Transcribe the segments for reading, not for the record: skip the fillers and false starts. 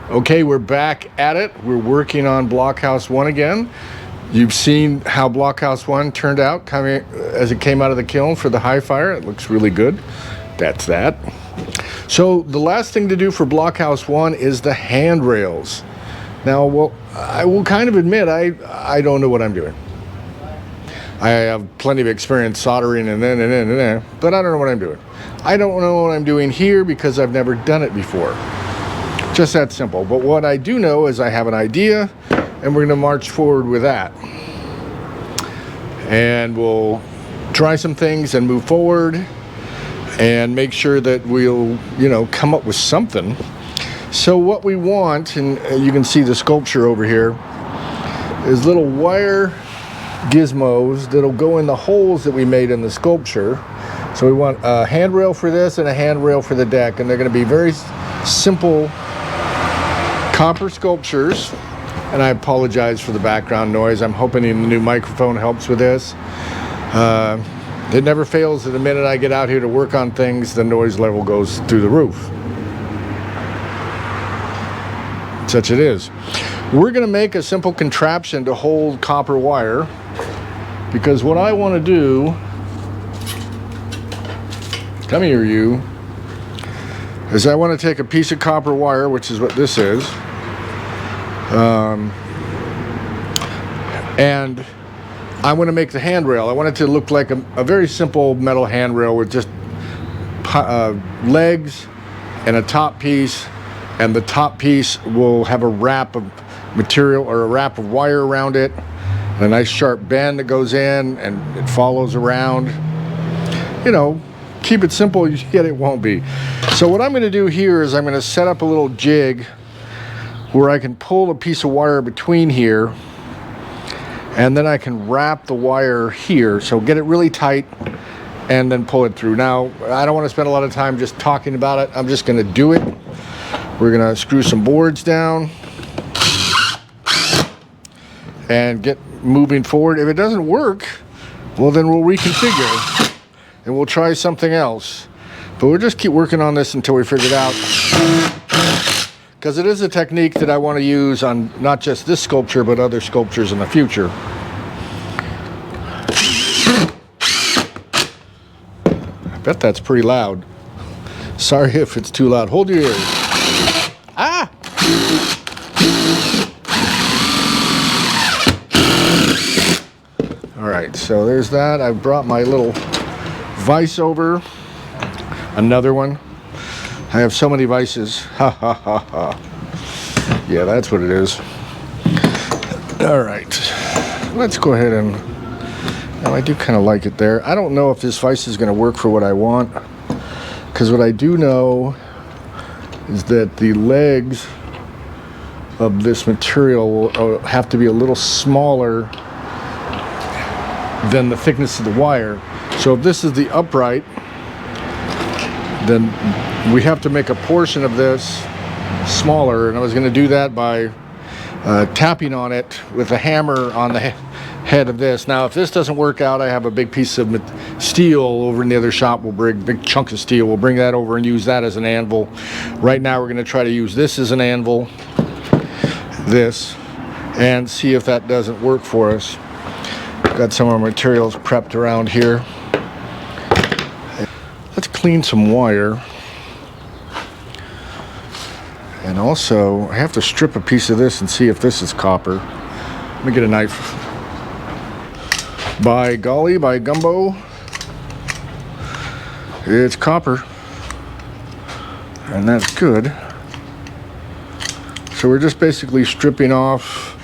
Okay, we're back at it. We're working on Blockhouse 1 again. You've seen how Blockhouse 1 turned out coming as it came out of the kiln for the high fire. It looks really good. That's that. So the last thing to do for Blockhouse 1 is the handrails. Now, well, I will kind of admit I don't know what I'm doing. I have plenty of experience soldering and then, but I don't know what I'm doing. I don't know what I'm doing here because I've never done it before. Just that simple. But what I do know is I have an idea, and we're going to march forward with that. And we'll try some things and move forward and make sure that we'll, come up with something. So what we want, and you can see the sculpture over here, is little wire gizmos that'll go in the holes that we made in the sculpture. So we want a handrail for this and a handrail for the deck, and they're going to be very simple copper sculptures. And I apologize for the background noise. I'm hoping the new microphone helps with this. It never fails that the minute I get out here to work on things, the noise level goes through the roof. Such it is. We're going to make a simple contraption to hold copper wire, because what I want to do, come here you, is I want to take a piece of copper wire, which is what this is, and I want to make the handrail. I want it to look like a very simple metal handrail with just legs and a top piece, and the top piece will have a wrap of material or a wrap of wire around it, and a nice sharp bend that goes in and it follows around. Keep it simple, yet it won't be. So what I'm going to do here is I'm going to set up a little jig where I can pull a piece of wire between here, and then I can wrap the wire here, so get it really tight and then pull it through. Now, I don't want to spend a lot of time just talking about it. I'm just going to do it. We're going to screw some boards down and get moving forward. If it doesn't work, well, then we'll reconfigure and we'll try something else. But we'll just keep working on this until we figure it out, because it is a technique that I want to use on not just this sculpture, but other sculptures in the future. I bet that's pretty loud. Sorry if it's too loud. Hold your ears. Ah! All right, so there's that. I've brought my little vise over. Another one. I have so many vices. Ha ha ha ha. Yeah, that's what it is. All right. Let's go ahead and... Now, I do kind of like it there. I don't know if this vise is going to work for what I want, because what I do know is that the legs of this material will have to be a little smaller than the thickness of the wire. So if this is the upright, then we have to make a portion of this smaller, and I was going to do that by tapping on it with a hammer on the head of this. Now, if this doesn't work out, I have a big piece of steel over in the other shop. We'll bring a big chunk of steel. We'll bring that over and use that as an anvil. Right now, we're going to try to use this as an anvil, and see if that doesn't work for us. Got some of our materials prepped around here. Let's clean some wire. And also, I have to strip a piece of this and see if this is copper. Let me get a knife. By golly, by gumbo, it's copper. And that's good. So we're just basically stripping off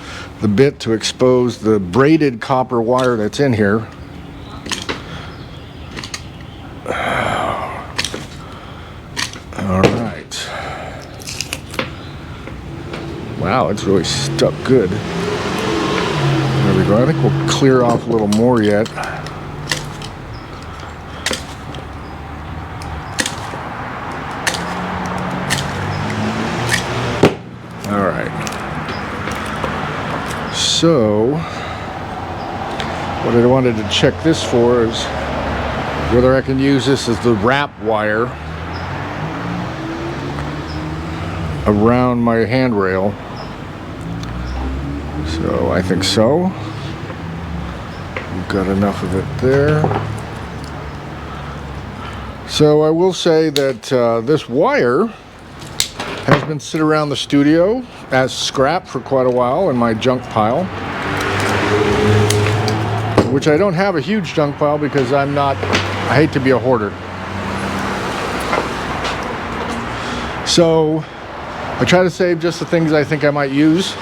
the bit to expose the braided copper wire that's in here. All right. Wow, it's really stuck good. There we go. I think we'll clear off a little more yet. All right. So, what I wanted to check this for is whether I can use this as the wrap wire. around my handrail. So I think so. We've got enough of it there. So I will say that this wire has been sitting around the studio as scrap for quite a while in my junk pile, which I don't have a huge junk pile because I hate to be a hoarder. So I try to save just the things I think I might use.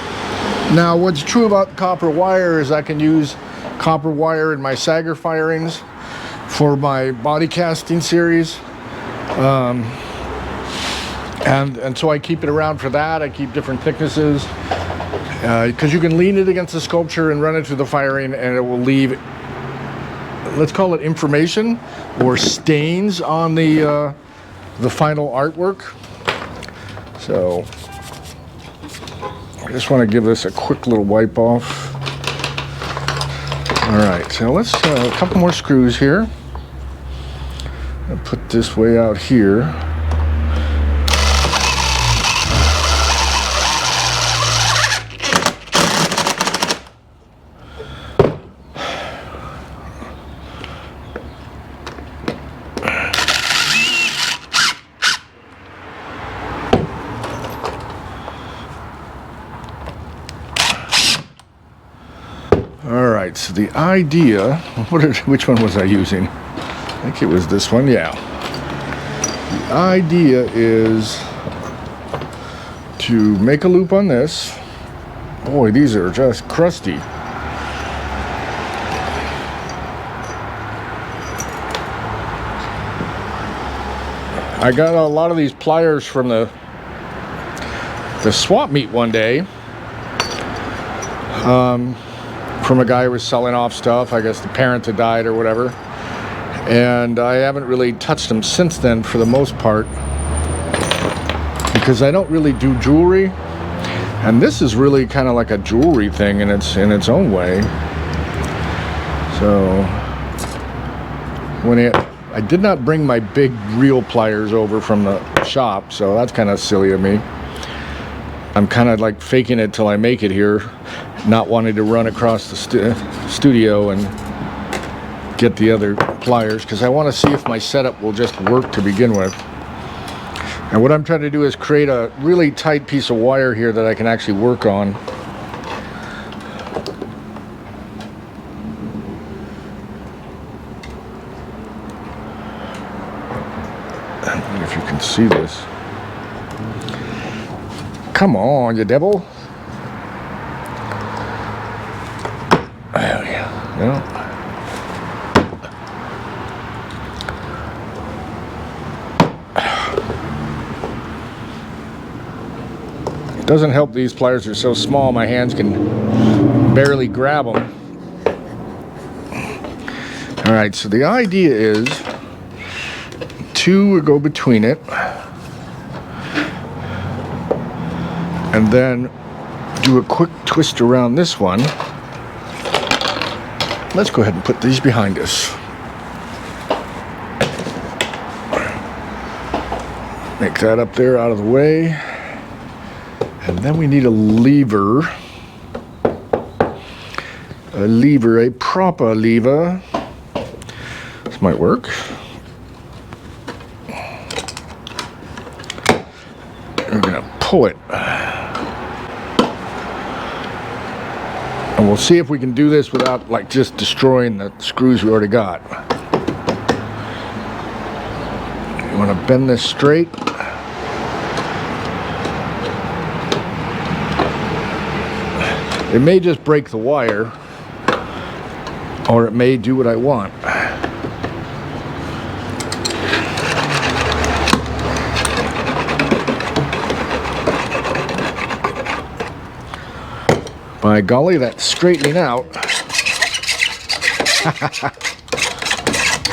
Now, what's true about copper wire is I can use copper wire in my sagger firings for my body casting series. And so I keep it around for that. I keep different thicknesses because you can lean it against the sculpture and run it through the firing, and it will leave, let's call it information or stains on the final artwork. So I just want to give this a quick little wipe off. All right, so let's a couple more screws here. I'll put this way out here. Alright, so the idea, which one was I using? I think it was this one, yeah. The idea is to make a loop on this. Boy, these are just crusty. I got a lot of these pliers from the swap meet one day. From a guy who was selling off stuff. I guess the parent had died or whatever. And I haven't really touched them since then for the most part, because I don't really do jewelry. And this is really kind of like a jewelry thing in its own way. So I did not bring my big reel pliers over from the shop, so that's kind of silly of me. I'm kind of like faking it till I make it here, not wanting to run across the studio and get the other pliers, because I want to see if my setup will just work to begin with. And what I'm trying to do is create a really tight piece of wire here that I can actually work on. I don't know if you can see this. Come on, you devil. There we go. Well, it doesn't help these pliers are so small my hands can barely grab them. All right, so the idea is two will go between it, and then do a quick twist around this one. Let's go ahead and put these behind us. Make that up there out of the way. And then we need a lever. A proper lever. This might work. We're gonna pull it. And we'll see if we can do this without like just destroying the screws we already got. You want to bend this straight. It may just break the wire, or it may do what I want. By golly, that's straightening out.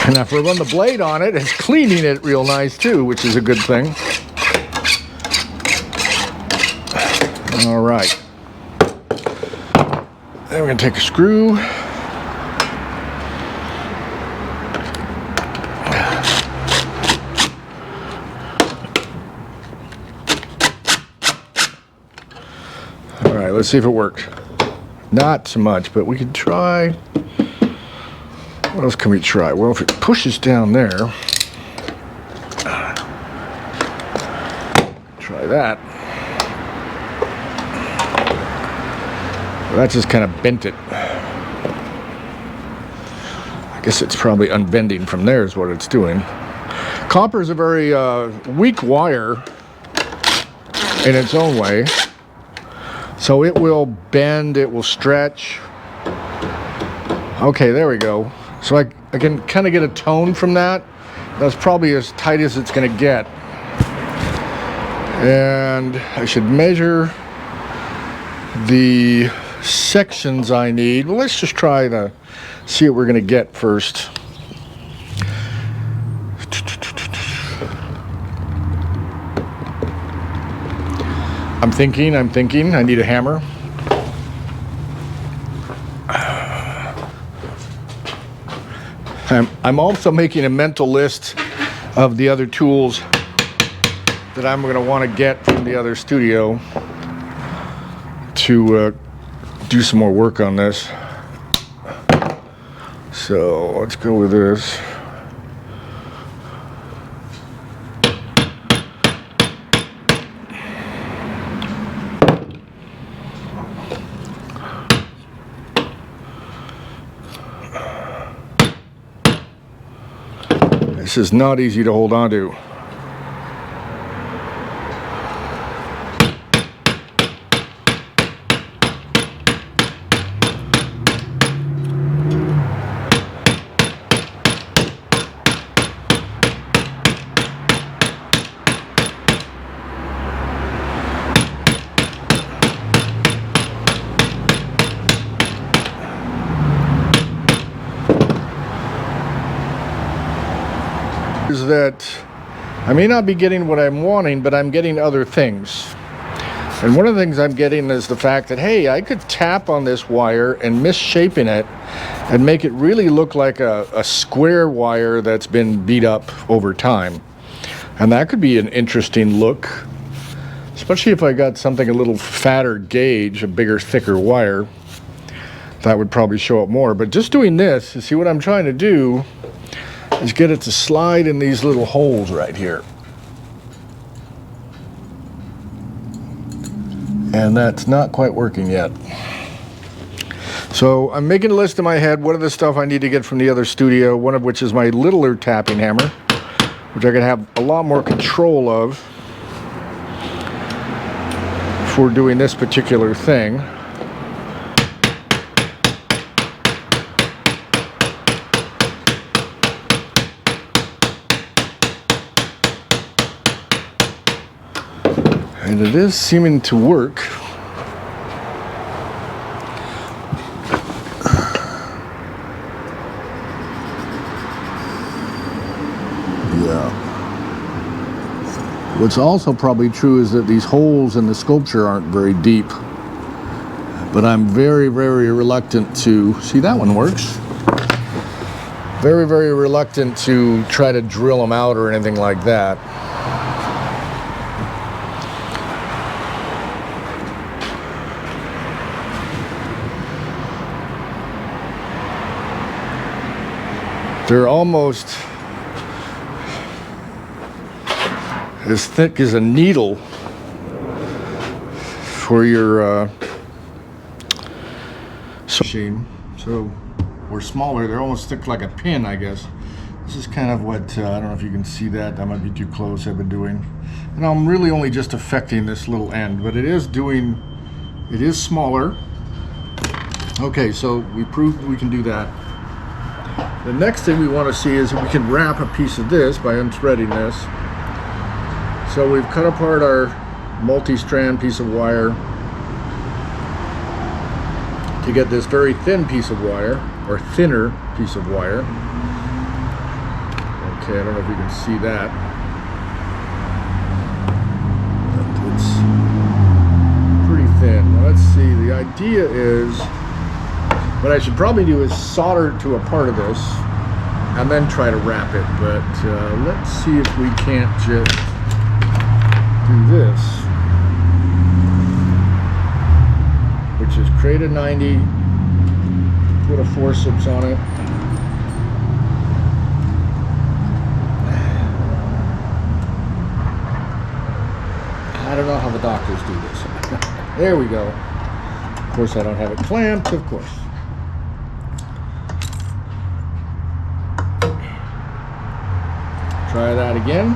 And if I run the blade on it, it's cleaning it real nice too, which is a good thing. All right. Then we're going to take a screw. right, let's see if it works. Not so much, but we could try. What else can we try? Well, if it pushes down there, try that. Well, that just kind of bent it. I guess it's probably unbending from there is what it's doing. Copper is a very weak wire in its own way. So it will bend, it will stretch. Okay, there we go. So I can kind of get a tone from that. That's probably as tight as it's going to get. And I should measure the sections I need. Well, let's just try to see what we're going to get first. I'm thinking. I need a hammer. I'm also making a mental list of the other tools that I'm going to want to get from the other studio to do some more work on this. So let's go with this. This is not easy to hold on to. Is that I may not be getting what I'm wanting, but I'm getting other things. And one of the things I'm getting is the fact that, hey, I could tap on this wire and misshaping it and make it really look like a square wire that's been beat up over time. And that could be an interesting look, especially if I got something a little fatter gauge, a bigger, thicker wire. That would probably show up more. But just doing this, you see what I'm trying to do is get it to slide in these little holes right here. And that's not quite working yet. So I'm making a list in my head. What are the stuff I need to get from the other studio? One of which is my littler tapping hammer, which I could have a lot more control of for doing this particular thing. And it is seeming to work. Yeah. What's also probably true is that these holes in the sculpture aren't very deep. But I'm very, very reluctant to... See, that one works. Very, very reluctant to try to drill them out or anything like that. They're almost as thick as a needle for your machine. So, or smaller, they're almost thick like a pin, I guess. This is kind of what, I don't know if you can see that, that might be too close, I've been doing. And I'm really only just affecting this little end, but it is smaller. Okay, so we proved we can do that. The next thing we want to see is if we can wrap a piece of this by unthreading this. So we've cut apart our multi-strand piece of wire to get this very thin piece of wire, or thinner piece of wire. Okay, I don't know if you can see that. But it's pretty thin. Now let's see, the idea is, what I should probably do is solder it to a part of this and then try to wrap it, but let's see if we can't just do this. straight at 90, put a forceps on it. I don't know how the doctors do this. There we go. Of course, I don't have it clamped, of course. Try that again.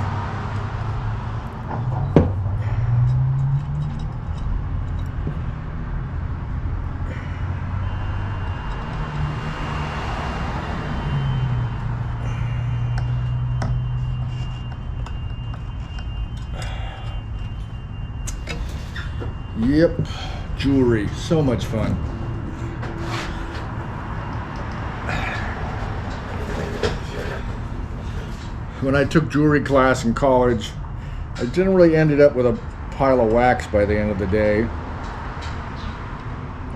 Yep, jewelry, so much fun. When I took jewelry class in college, I generally ended up with a pile of wax by the end of the day,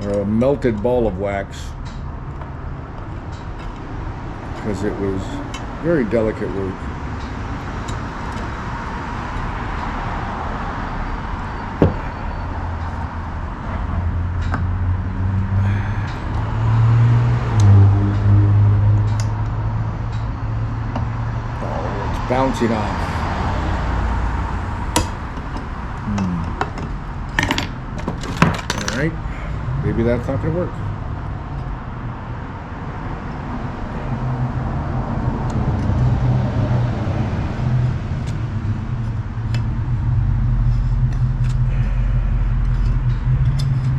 or a melted ball of wax, because it was very delicate work. Bouncing off. All right, maybe that's not going to work.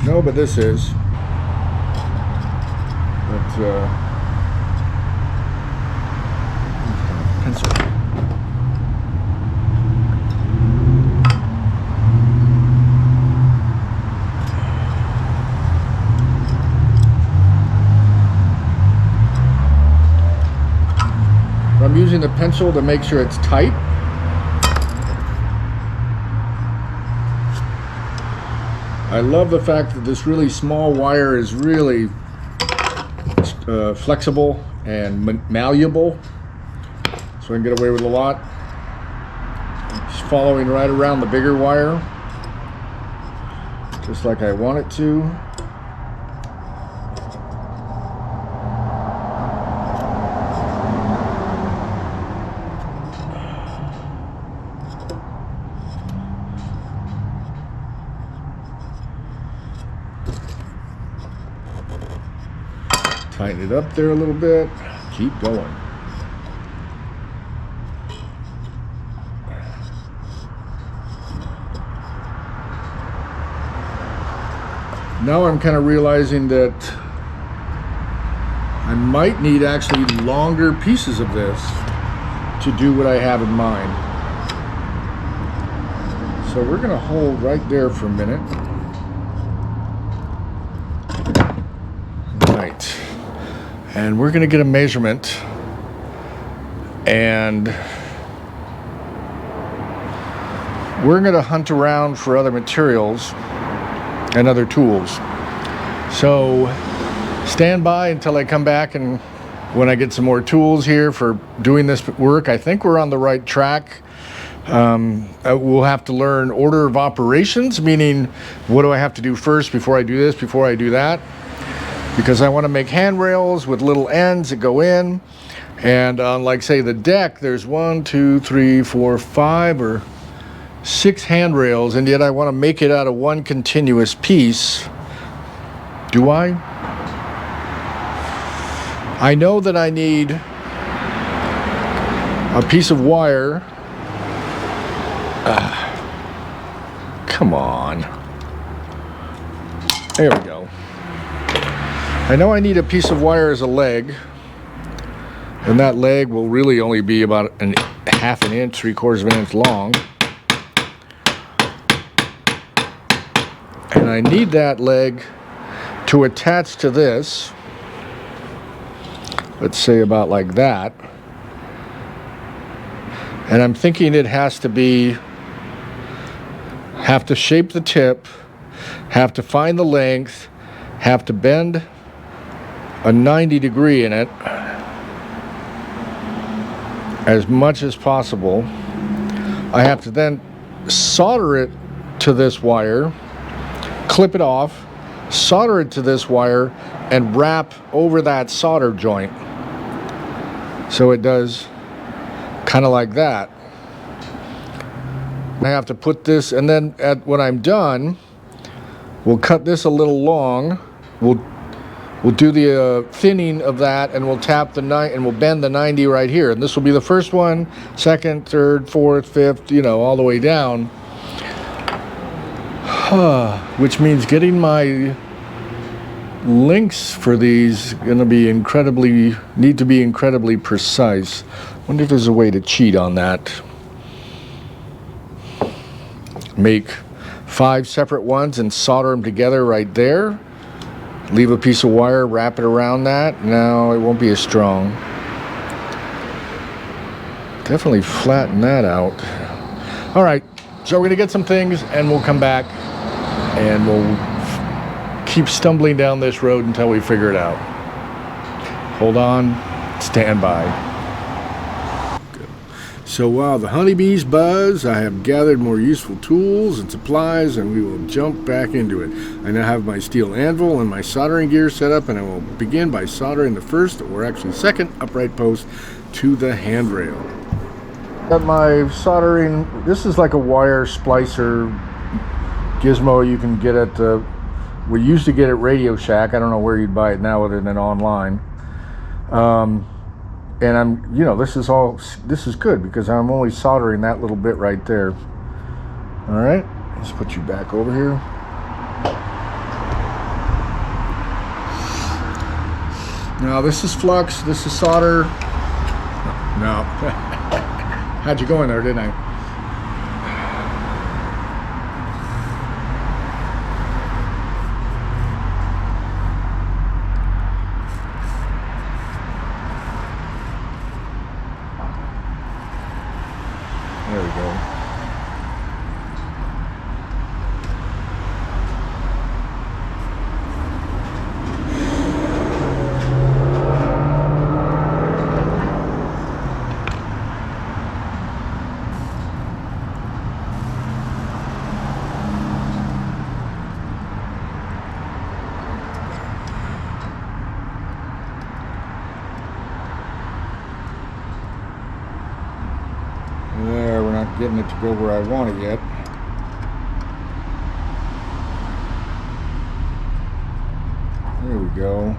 No, but this is. But pencil. I'm using the pencil to make sure it's tight. I love the fact that this really small wire is really flexible and malleable, so I can get away with a lot. Just following right around the bigger wire, just like I want it to. Tighten it up there a little bit. Keep going. Now I'm kind of realizing that I might need actually longer pieces of this to do what I have in mind. So we're going to hold right there for a minute. Right. And we're going to get a measurement, and we're going to hunt around for other materials and other tools. So stand by until I come back, and when I get some more tools here for doing this work. I think we're on the right track. We'll have to learn order of operations, meaning what do I have to do first before I do this, before I do that, because I want to make handrails with little ends that go in. And on, like, say, the deck, there's 1, 2, 3, 4, 5 or 6 handrails, and yet I want to make it out of one continuous piece. Do I? I know that I need a piece of wire. Come on. There we go. I know I need a piece of wire as a leg, and that leg will really only be about half an inch, 3/4 of an inch long. And I need that leg to attach to this, let's say about like that. And I'm thinking it has to be, have to shape the tip, have to find the length, have to bend a 90 degree in it as much as possible. I have to then solder it to this wire, clip it off, solder it to this wire, and wrap over that solder joint. So it does kind of like that. I have to put this, and then when I'm done, we'll cut this a little long. We'll do the thinning of that, and we'll tap the and we'll bend the 90 right here. And this will be the first one, second, third, fourth, fifth, you know, all the way down. Which means getting my links for these need to be incredibly precise. Wonder if there's a way to cheat on that. Make 5 separate ones and solder them together right there. Leave a piece of wire, wrap it around that. Now it won't be as strong. Definitely flatten that out. All right, so we're gonna get some things and we'll come back and we'll keep stumbling down this road until we figure it out. Hold on, stand by. So while the honeybees buzz, I have gathered more useful tools and supplies, and we will jump back into it. I now have my steel anvil and my soldering gear set up, and I will begin by soldering the first, or actually second, upright post to the handrail. Got my soldering, this is like a wire splicer gizmo you can get at we used to get at Radio Shack. I don't know where you'd buy it now other than online. And this is good because I'm only soldering that little bit right there. All right, let's put you back over here. Now this is flux, this is solder. No, had you go in there, didn't I? There we go. There, we're not getting it to go where I want it yet. There we go.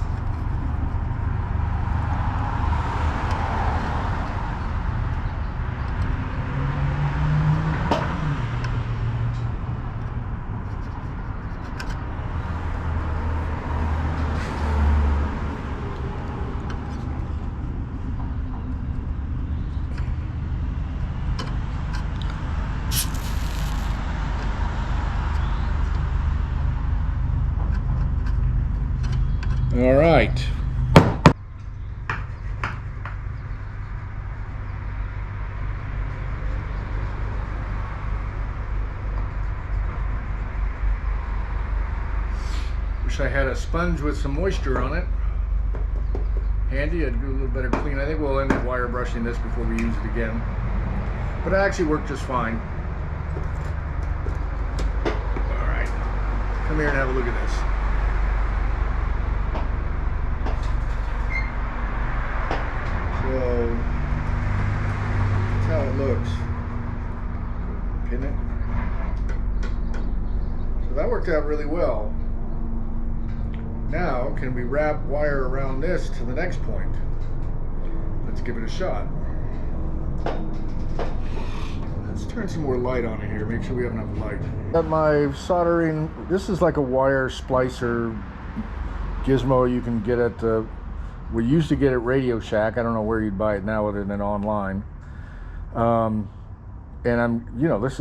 All right. Wish I had a sponge with some moisture on it. Handy, I'd do a little better clean. I think we'll end up wire brushing this before we use it again. But it actually worked just fine. All right. Come here and have a look at this. So that's how it looks. Pin it. So that worked out really well. Now, can we wrap wire around this to the next point? Let's give it a shot. Let's turn some more light on it here. Make sure we have enough light. Got my soldering. This is like a wire splicer gizmo you can get at we used to get at Radio Shack. I don't know where you'd buy it now other than online. And this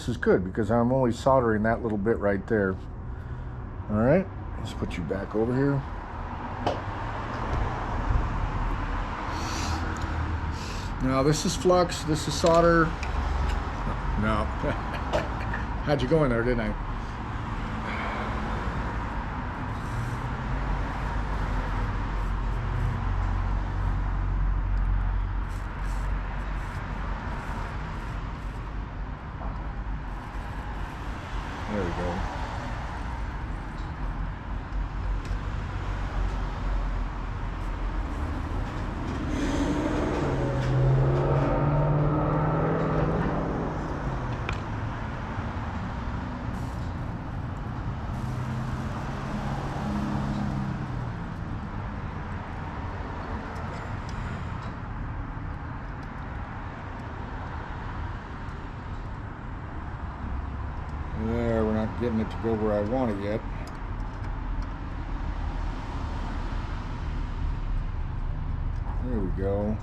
is good because I'm only soldering that little bit right there. All right, let's put you back over here. Now this is flux, this is solder. No, had you go in there, didn't I? There we go. getting it to go where I want it yet. There we go.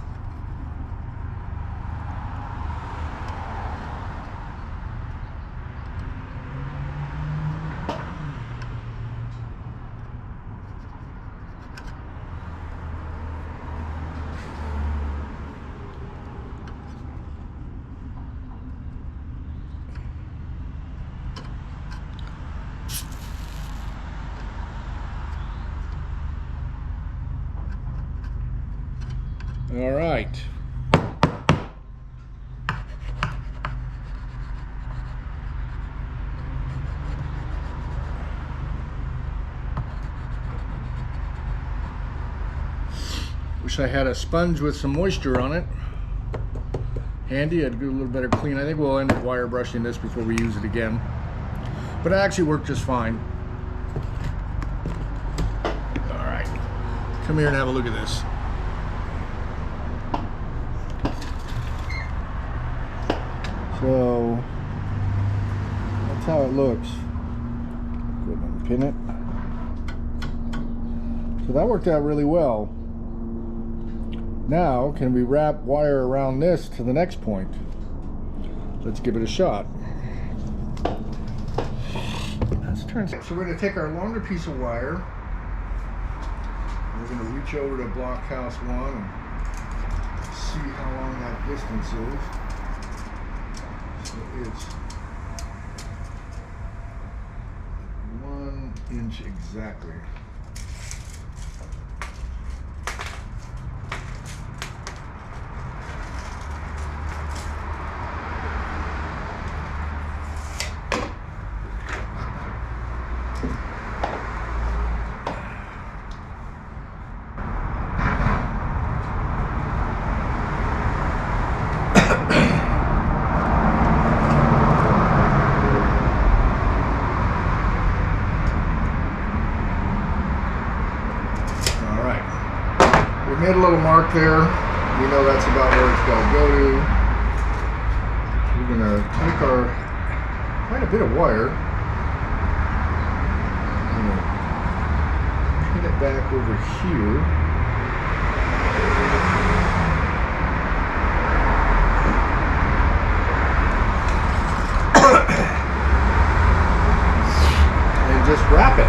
All right. Wish I had a sponge with some moisture on it. Handy, I'd do a little better clean. I think we'll end up wire brushing this before we use it again. But it actually worked just fine. All right. Come here and have a look at this. So that's how it looks. Go ahead and pin it. So that worked out really well. Now, can we wrap wire around this to the next point? Let's give it a shot. Let's turn. So we're going to take our longer piece of wire. We're going to reach over to blockhouse 1 and see how long that distance is. So it's 1 inch exactly. Made a little mark there. We know that's about where it's got to go to. We're going to take our quite a bit of wire. I'm going to pin it back over here. And just wrap it.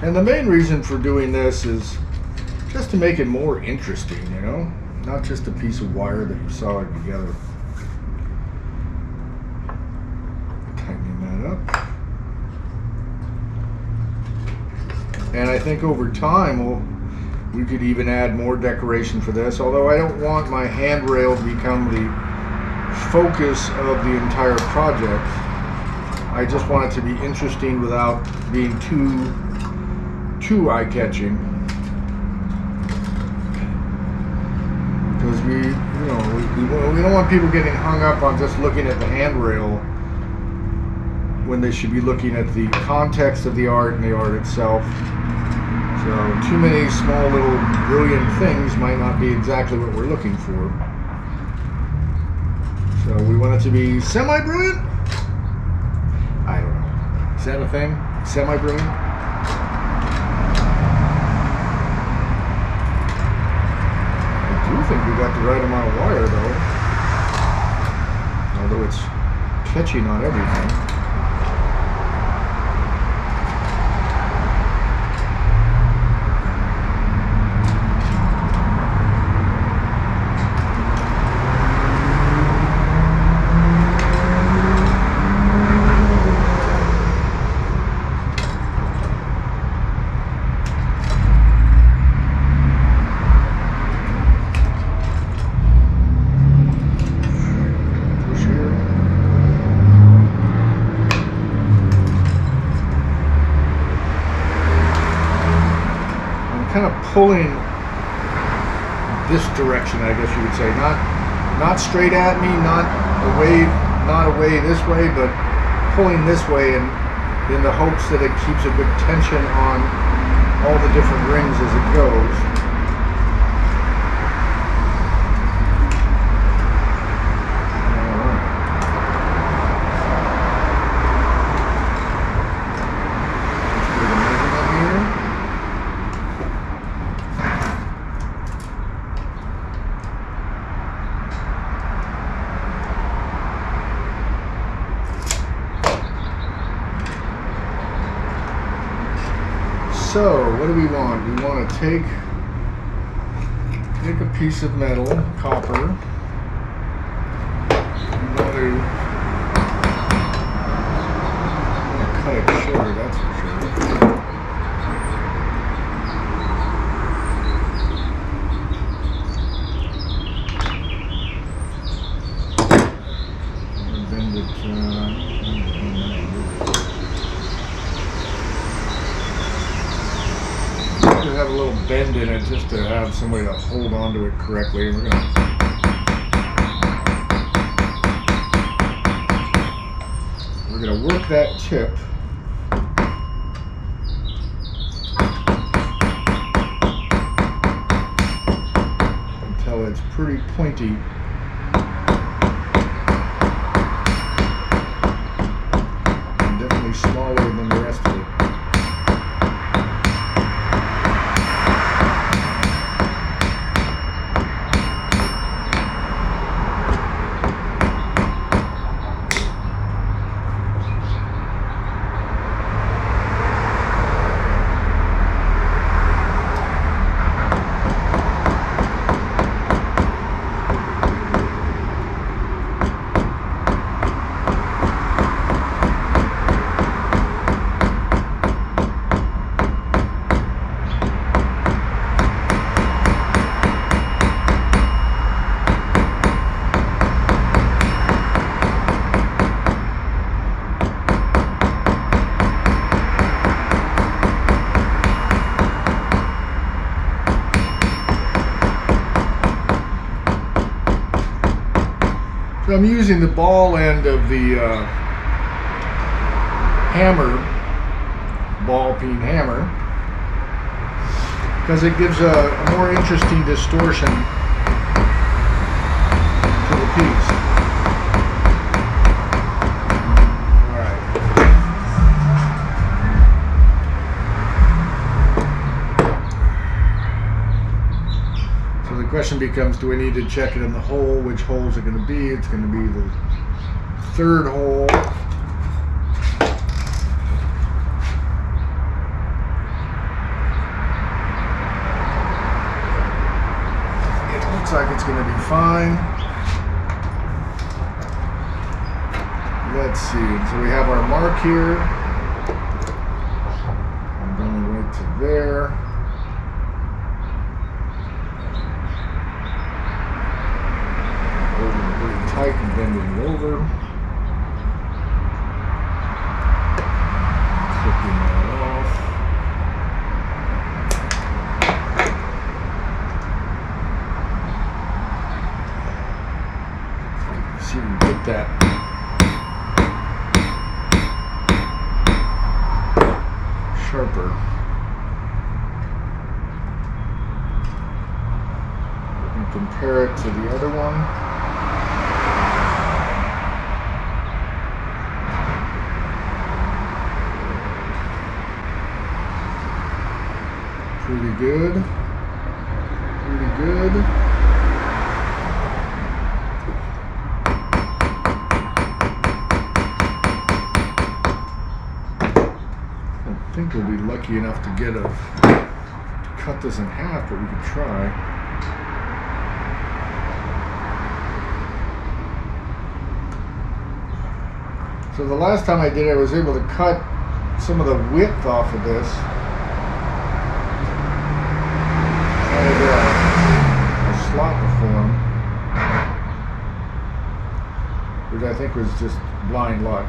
And the main reason for doing this is just to make it more interesting, you know? Not just a piece of wire that you saw together. Tightening that up. And I think over time we could even add more decoration for this, although I don't want my handrail to become the focus of the entire project. I just want it to be interesting without being too eye-catching, because we don't want people getting hung up on just looking at the handrail when they should be looking at the context of the art and the art itself. So too many small little brilliant things might not be exactly what we're looking for. So we want it to be semi-brilliant? I don't know. Is that a thing? Semi-brilliant? I think we got the right amount of wire though, although it's catching on everything. pulling this direction, I guess you would say, not straight at me, not away this way, but pulling this way, and in the hopes that it keeps a good tension on all the different rings as it goes. So, what do we want? We want to take a piece of metal, copper. We want to cut it short, that's for sure. And bend it. Have a little bend in it just to have some way to hold onto it correctly. We're gonna work that tip until it's pretty pointy. And definitely smaller than the rest of it. So I'm using the ball end of the hammer, ball peen hammer, because it gives a more interesting distortion to the piece. The question becomes, do we need to check it in the hole? Which hole is it going to be? It's going to be the third hole. It looks like it's going to be fine. Let's see. So we have our mark here. I'm going right to there. Tight and bending it over. Clipping that off. See if we can get that sharper. And compare it to the other one. Pretty good. Pretty good. I think we'll be lucky enough to cut this in half, but we could try. So the last time I did it, I was able to cut some of the width off of this. A slot to form, which I think was just blind luck.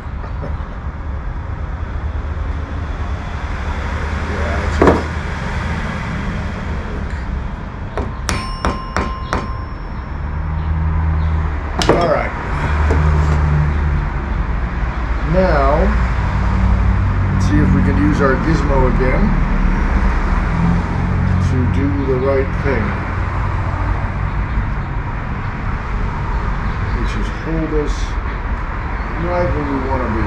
our gizmo again to do the right thing, which is hold us right where we want to be.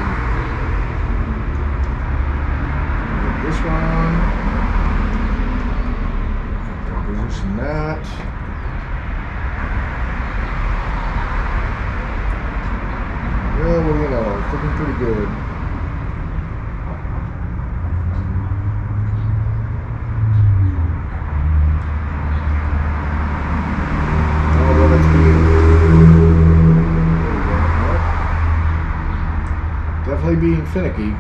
Get this one on. Position that. Well, what do you know? It's looking pretty good. Although it's definitely being finicky.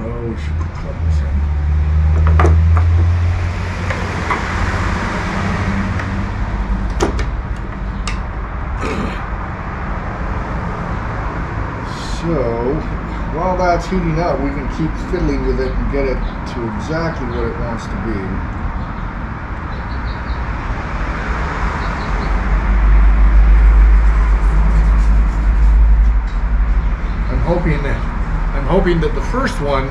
Oh, we should plug this in. So, while that's heating up, we can keep fiddling with it and get it to exactly what it wants to be. I'm hoping that the first one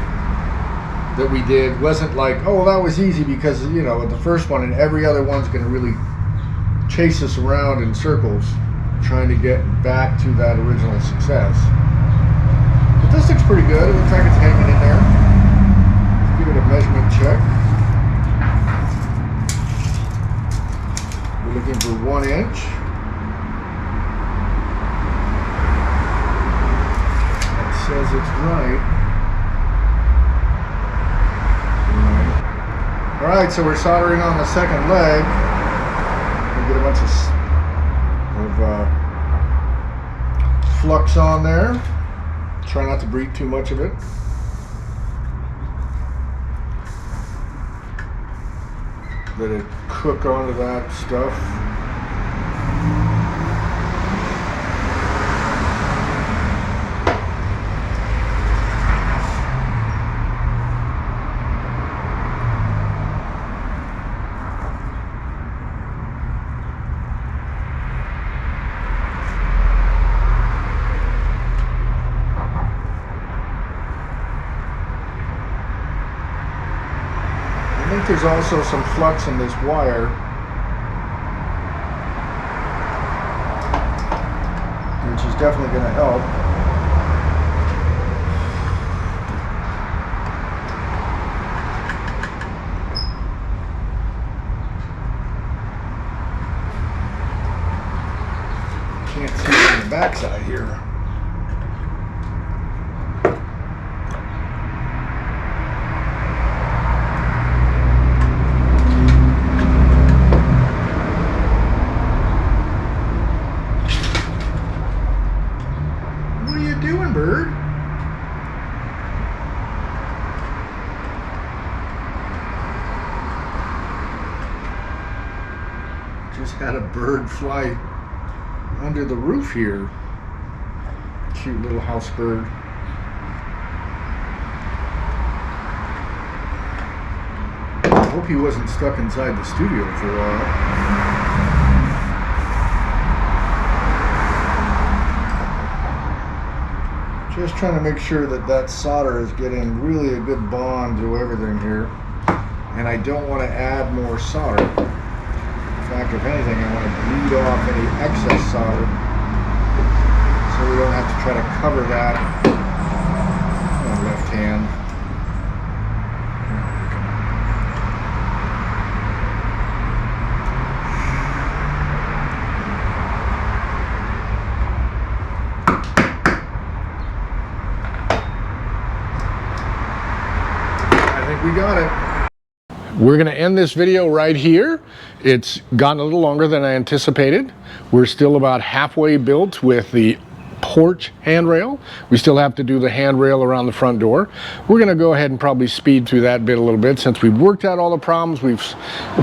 that we did wasn't like, oh, well, that was easy because, you know, the first one and every other one's going to really chase us around in circles trying to get back to that original success. But this looks pretty good. It looks like it's hanging in there. Let's give it a measurement check. We're looking for 1 inch. Says it's right. Alright, so we're soldering on the second leg. We'll get a bunch of flux on there. Try not to breathe too much of it. Let it cook onto that stuff. I think there's also some flux in this wire, which is definitely going to help. Can't see it on the backside here. Bird. Just had a bird fly under the roof here. Cute little house bird. I hope he wasn't stuck inside the studio for a while. Just trying to make sure that that solder is getting really a good bond to everything here. And I don't want to add more solder. In fact, if anything, I want to bleed off any excess solder so we don't have to try to cover that on the left hand. We got it. We're going to end this video right here. It's gotten a little longer than I anticipated. We're still about halfway built with the porch handrail. We still have to do the handrail around the front door. We're going to go ahead and probably speed through that bit a little bit since we've worked out all the problems. We've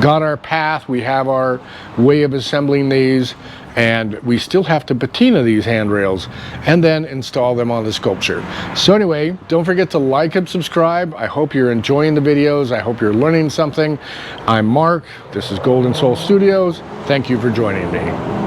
got our path. We have our way of assembling these. And we still have to patina these handrails and then install them on the sculpture. So anyway, don't forget to like and subscribe. I hope you're enjoying the videos. I hope you're learning something. I'm Mark. This is Golden Soul Studios. Thank you for joining me.